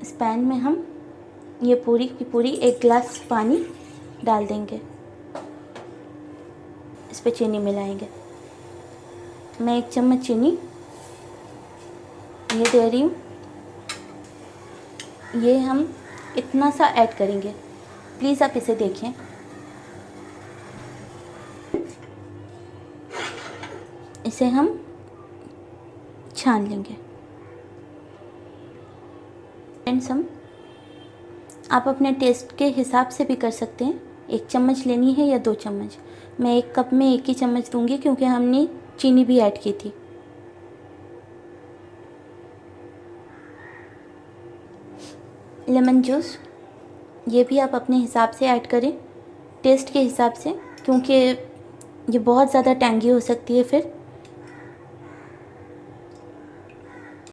इस पैन में हम ये पूरी की पूरी 1 गिलास पानी डाल देंगे। इस पे चीनी मिलाएंगे। मैं 1 चम्मच चीनी ये दे रही हूँ। ये हम इतना सा ऐड करेंगे, प्लीज़ आप इसे देखें। इसे हम छान लेंगे। फ्रेंड्स, आप अपने टेस्ट के हिसाब से भी कर सकते हैं। 1 चम्मच लेनी है या 2 चम्मच। मैं 1 कप में 1 ही चम्मच दूंगी क्योंकि हमने चीनी भी ऐड की थी। लेमन जूस ये भी आप अपने हिसाब से ऐड करें, टेस्ट के हिसाब से, क्योंकि ये बहुत ज़्यादा टैंगी हो सकती है फिर।